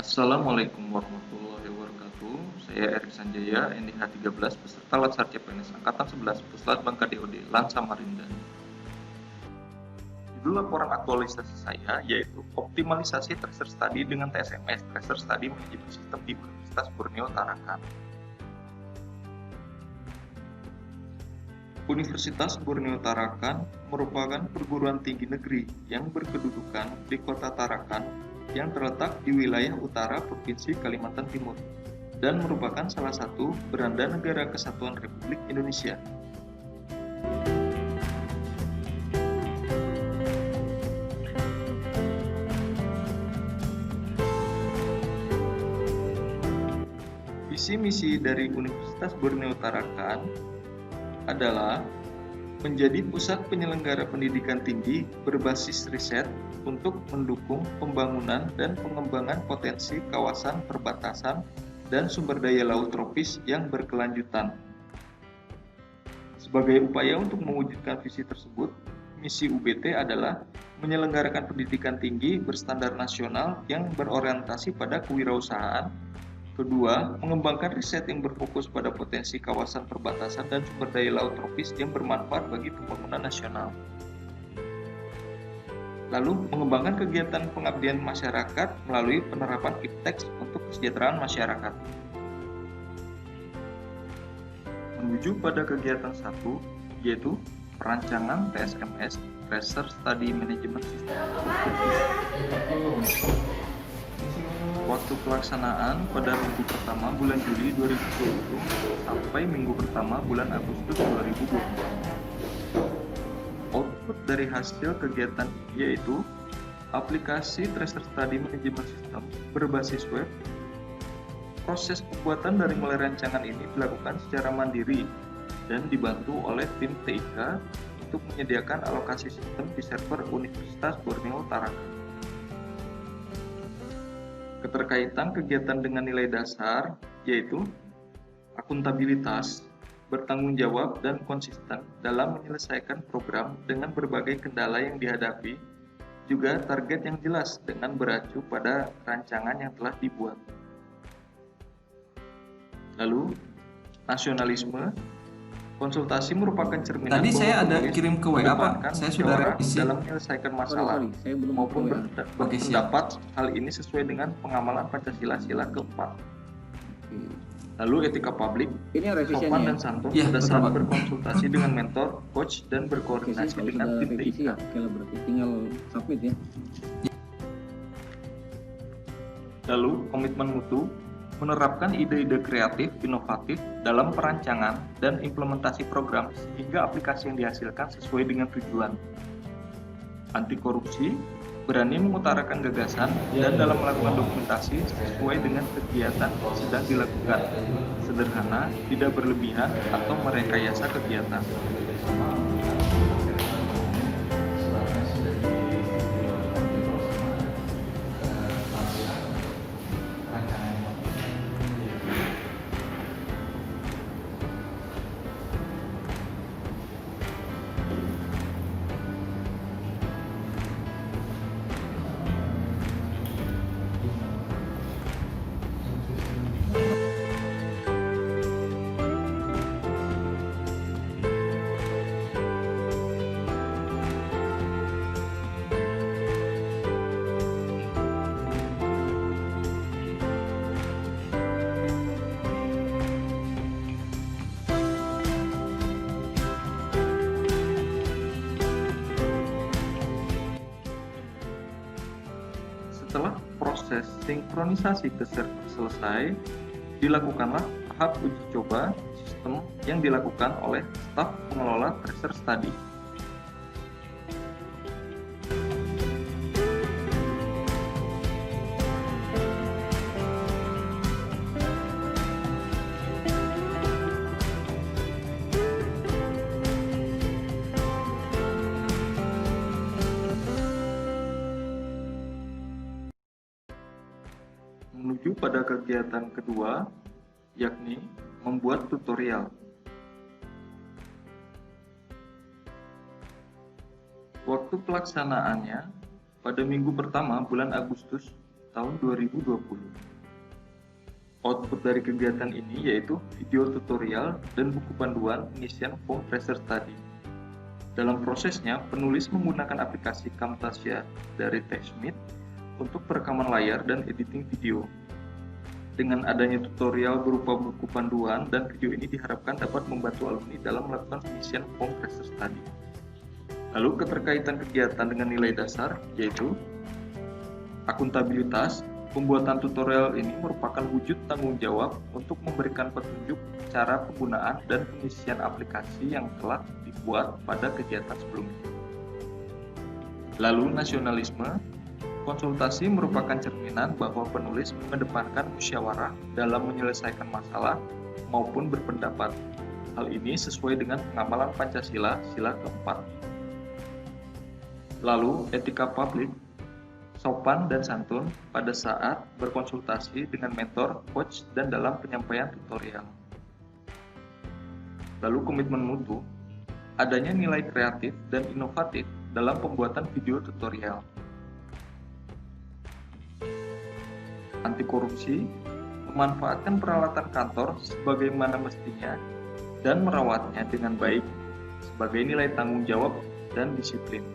Assalamualaikum warahmatullahi wabarakatuh. Saya Erik Sanjaya, NDH 13, peserta Latsar CPNS Angkatan 11, Puslat Bangka DOD, Lan Samarinda. Judul laporan aktualisasi saya yaitu optimalisasi tracer study dengan TSMS, Tracer Study Management System di Universitas Borneo Tarakan. Universitas Borneo Tarakan merupakan perguruan tinggi negeri yang berkedudukan di Kota Tarakan yang terletak di wilayah utara Provinsi Kalimantan Timur dan merupakan salah satu beranda negara Kesatuan Republik Indonesia. Visi misi dari Universitas Borneo Tarakan adalah menjadi pusat penyelenggara pendidikan tinggi berbasis riset untuk mendukung pembangunan dan pengembangan potensi kawasan perbatasan dan sumber daya laut tropis yang berkelanjutan. Sebagai upaya untuk mewujudkan visi tersebut, misi UBT adalah menyelenggarakan pendidikan tinggi berstandar nasional yang berorientasi pada kewirausahaan. Kedua, mengembangkan riset yang berfokus pada potensi kawasan perbatasan dan sumber daya laut tropis yang bermanfaat bagi pembangunan nasional. Lalu, mengembangkan kegiatan pengabdian masyarakat melalui penerapan IPTEX untuk kesejahteraan masyarakat. Menuju pada kegiatan 1, yaitu perancangan TSMS, Tracer Study Management System. Waktu pelaksanaan pada minggu pertama bulan Juli 2020 sampai minggu pertama bulan Agustus 2020. Output dari hasil kegiatan yaitu aplikasi Tracer Study Management System berbasis web. Proses pembuatan dari mulai rancangan ini dilakukan secara mandiri dan dibantu oleh tim TIK untuk menyediakan alokasi sistem di server Universitas Borneo Tarakan. Keterkaitan kegiatan dengan nilai dasar yaitu akuntabilitas, bertanggung jawab dan konsisten dalam menyelesaikan program dengan berbagai kendala yang dihadapi, juga target yang jelas dengan beracu pada rancangan yang telah dibuat. Lalu, nasionalisme. Konsultasi merupakan cerminan Tadi saya ada penulis kirim ke WA Pak, saya sudah revisi dalam menyelesaikan masalah Saya belum maupun Oke, siap. berpendapat hal ini sesuai dengan pengamalan Pancasila sila keempat. Lalu etika publik, Ini revisiannya sopan ya? dan santun Iya, pada betul, saat Pak. berkonsultasi dengan mentor, coach, dan Oke, berkoordinasi kalau dengan sudah tim revisi TIK. ya, oke lah berarti tinggal submit ya. Lalu komitmen mutu, menerapkan ide-ide kreatif, inovatif dalam perancangan dan implementasi program sehingga aplikasi yang dihasilkan sesuai dengan tujuan. Anti korupsi, berani mengutarakan gagasan dan dalam melakukan dokumentasi sesuai dengan kegiatan yang sedang dilakukan. Sederhana, tidak berlebihan atau merekayasa kegiatan. Setelah proses sinkronisasi ke server selesai, dilakukanlah tahap uji coba sistem yang dilakukan oleh staf pengelola Tracer Study. Menuju pada kegiatan kedua, yakni membuat tutorial. Waktu pelaksanaannya pada minggu pertama bulan Agustus tahun 2020. Output dari kegiatan ini yaitu video tutorial dan buku panduan pengisian form tracer study. Dalam prosesnya, penulis menggunakan aplikasi Camtasia dari TechSmith untuk perekaman layar dan editing video. Dengan adanya tutorial berupa buku panduan dan video ini diharapkan dapat membantu alumni dalam melakukan pengisian form tracer study. Lalu keterkaitan kegiatan dengan nilai dasar yaitu akuntabilitas. Pembuatan tutorial ini merupakan wujud tanggung jawab untuk memberikan petunjuk cara penggunaan dan pengisian aplikasi yang telah dibuat pada kegiatan sebelumnya. Lalu nasionalisme. Konsultasi merupakan cerminan bahwa penulis mengedepankan musyawarah dalam menyelesaikan masalah maupun berpendapat. Hal ini sesuai dengan pengamalan Pancasila, sila keempat. Lalu, etika publik, sopan dan santun pada saat berkonsultasi dengan mentor, coach, dan dalam penyampaian tutorial. Lalu, komitmen mutu, adanya nilai kreatif dan inovatif dalam pembuatan video tutorial. Anti korupsi, memanfaatkan peralatan kantor sebagaimana mestinya dan merawatnya dengan baik sebagai nilai tanggung jawab dan disiplin.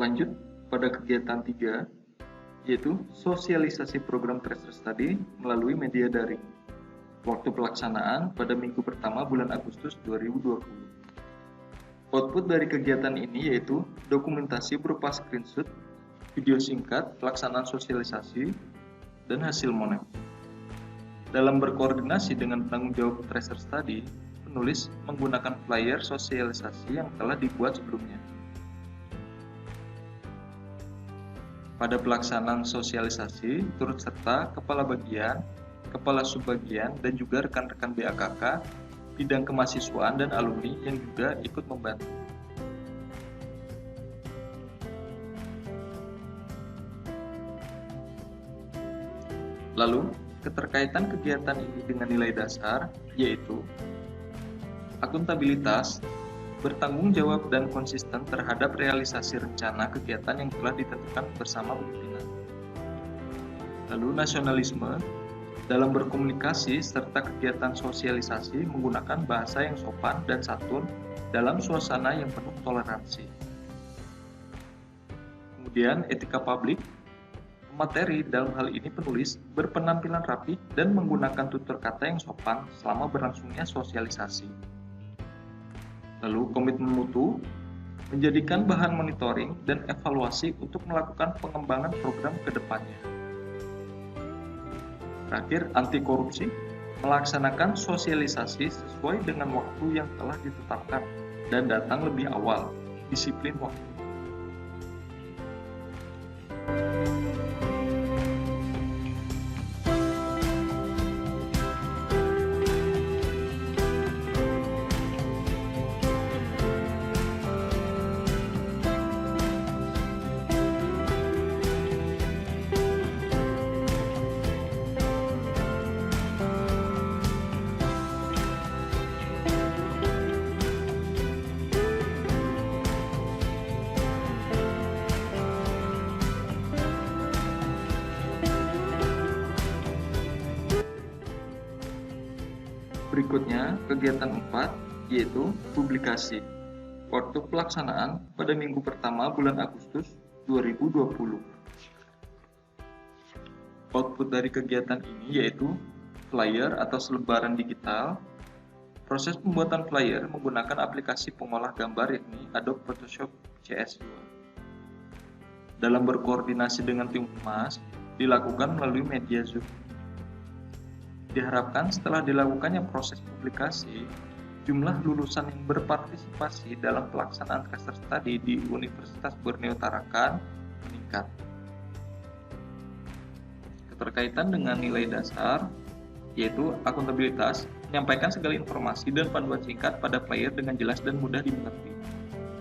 Lanjut pada kegiatan 3, yaitu sosialisasi program tracer study melalui media daring. Waktu pelaksanaan pada minggu pertama bulan Agustus 2020. Output dari kegiatan ini yaitu dokumentasi berupa screenshot, video singkat, pelaksanaan sosialisasi, dan hasil monet. Dalam berkoordinasi dengan penanggung jawab tracer study, penulis menggunakan flyer sosialisasi yang telah dibuat sebelumnya. Pada pelaksanaan sosialisasi, turut serta kepala bagian, kepala subbagian, dan juga rekan-rekan BAKK, bidang kemahasiswaan dan alumni yang juga ikut membantu. Lalu, keterkaitan kegiatan ini dengan nilai dasar, yaitu akuntabilitas, bertanggung jawab dan konsisten terhadap realisasi rencana kegiatan yang telah ditentukan bersama pimpinan. Lalu nasionalisme, dalam berkomunikasi serta kegiatan sosialisasi menggunakan bahasa yang sopan dan santun dalam suasana yang penuh toleransi. Kemudian etika publik, materi dalam hal ini penulis berpenampilan rapi dan menggunakan tutur kata yang sopan selama berlangsungnya sosialisasi. Lalu komitmen mutu, menjadikan bahan monitoring dan evaluasi untuk melakukan pengembangan program ke depannya. Terakhir, anti korupsi, melaksanakan sosialisasi sesuai dengan waktu yang telah ditetapkan dan datang lebih awal, disiplin waktu. Berikutnya, kegiatan 4, yaitu publikasi. Waktu pelaksanaan pada minggu pertama bulan Agustus 2020. Output dari kegiatan ini yaitu flyer atau selebaran digital. Proses pembuatan flyer menggunakan aplikasi pengolah gambar yakni Adobe Photoshop CS2. Dalam berkoordinasi dengan tim humas, dilakukan melalui media Zoom. Diharapkan setelah dilakukannya proses publikasi, jumlah lulusan yang berpartisipasi dalam pelaksanaan tracer study di Universitas Borneo Tarakan meningkat. Keterkaitan dengan nilai dasar, yaitu akuntabilitas, menyampaikan segala informasi dan panduan singkat pada player dengan jelas dan mudah dimengerti.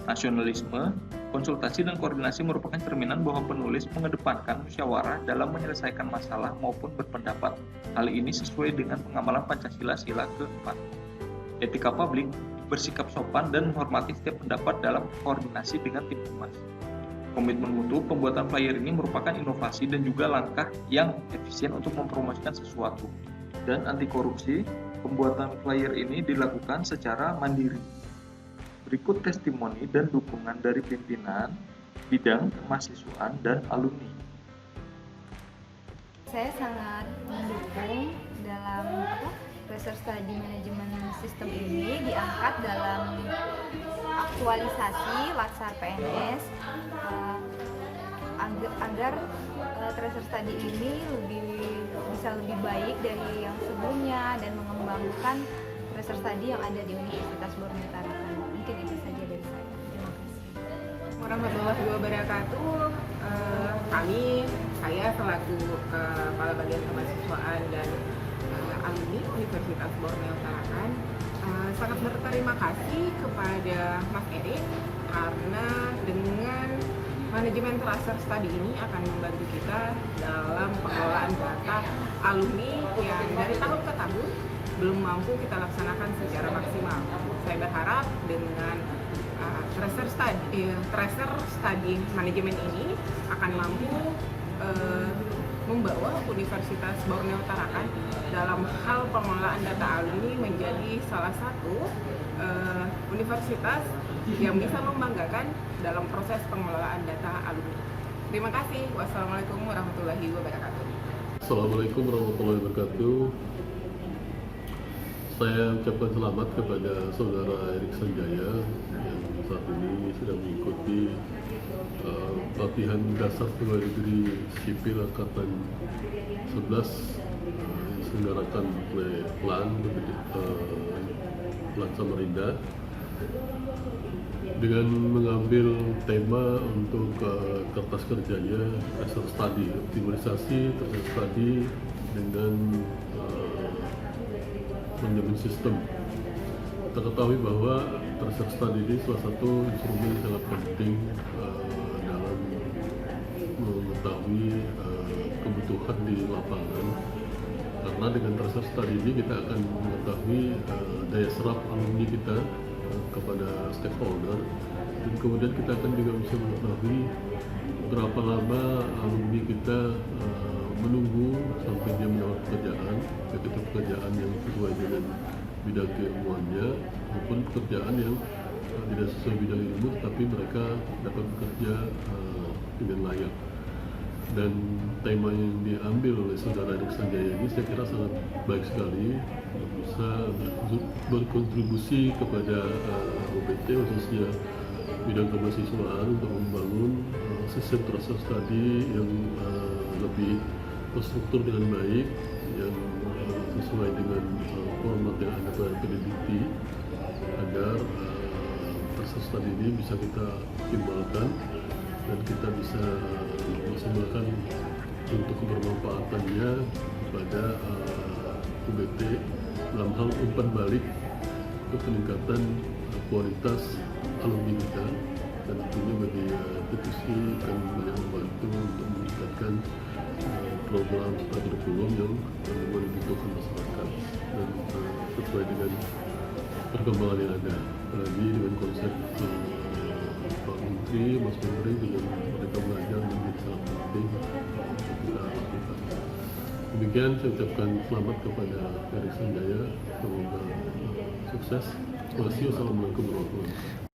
Nasionalisme, konsultasi dan koordinasi merupakan cerminan bahwa penulis mengedepankan musyawarah dalam menyelesaikan masalah maupun berpendapat. Hal ini sesuai dengan pengamalan Pancasila sila ke-4. Etika publik, bersikap sopan dan menghormati setiap pendapat dalam koordinasi dengan tim humas. Komitmen mutu, pembuatan flyer ini merupakan inovasi dan juga langkah yang efisien untuk mempromosikan sesuatu. Dan anti korupsi, pembuatan flyer ini dilakukan secara mandiri. Berikut testimoni dan dukungan dari pimpinan, bidang kemahasiswaan, dan alumni. Saya sangat mendukung dalam tracer study manajemen sistem ini diangkat dalam aktualisasi Latsar PNS agar tracer study ini bisa lebih baik dari yang sebelumnya dan mengembangkan tracer study yang ada di Universitas Borneo Tarakan. Mungkin itu saja dari saya. Terima kasih. Warahmatullahi wabarakatuh. Saya selaku Kepala Bagian Kemahasiswaan dan alumni Universitas Borneo Tarakan sangat berterima kasih kepada Mas Erik karena dengan manajemen tracer study ini akan membantu kita dalam pengelolaan data alumni yang dari tahun ke tahun belum mampu kita laksanakan secara maksimal. Saya berharap dengan tracer study manajemen ini akan mampu membawa Universitas Borneo Tarakan dalam hal pengelolaan data alumni menjadi salah satu universitas yang bisa membanggakan dalam proses pengelolaan data alumni. Terima kasih. Wassalamualaikum warahmatullahi wabarakatuh. Assalamualaikum warahmatullahi wabarakatuh. Saya ucapkan selamat kepada Saudara Erik Sanjaya yang saat ini sedang mengikuti pelatihan dasar pegawai negeri sipil angkatan 11 yang diselenggarakan oleh Plan Samarinda dengan mengambil tema untuk kertas kerjanya tracer study, optimalisasi tracer study dengan manajemen sistem. Kita ketahui bahwa tracer study ini salah satu instrumen yang sangat penting dalam mengetahui kebutuhan di lapangan, karena dengan tracer study ini kita akan mengetahui daya serap alumni kita kepada stakeholder, dan kemudian kita akan juga bisa mengetahui berapa lama alumni kita menunggu sampai dia mendapat pekerjaan, baik itu pekerjaan yang sesuai dengan bidang keilmuannya maupun pekerjaan yang tidak sesuai bidang ilmu tapi mereka dapat bekerja dengan layak. Dan tema yang diambil oleh Saudara Erik Sanjaya ini saya kira sangat baik sekali, bisa berkontribusi kepada OPT khususnya bidang kemahasiswaan untuk membangun sistem tracer study yang lebih terstruktur dengan baik, yang sesuai dengan format yang ada pada peneliti, agar tracer study ini bisa kita optimalkan dan kita bisa maksimalkan untuk kebermanfaatannya kepada UBT dalam hal umpan balik untuk peningkatan kualitas alumni kita, dan tentunya bagi institusi akan banyak membantu untuk meningkatkan program serta kurikulum yang memang dibutuhkan masyarakat dan sesuai dengan perkembangan yang ada, apalagi dengan konsep Pak Menteri, Mas Menteri dengan mereka belajar menjadi sangat penting untuk kita lakukan. Demikian saya ucapkan selamat kepada Erik Sanjaya, semoga sukses. Terima kasih. Wassalamualaikum warahmatullahi wabarakatuh.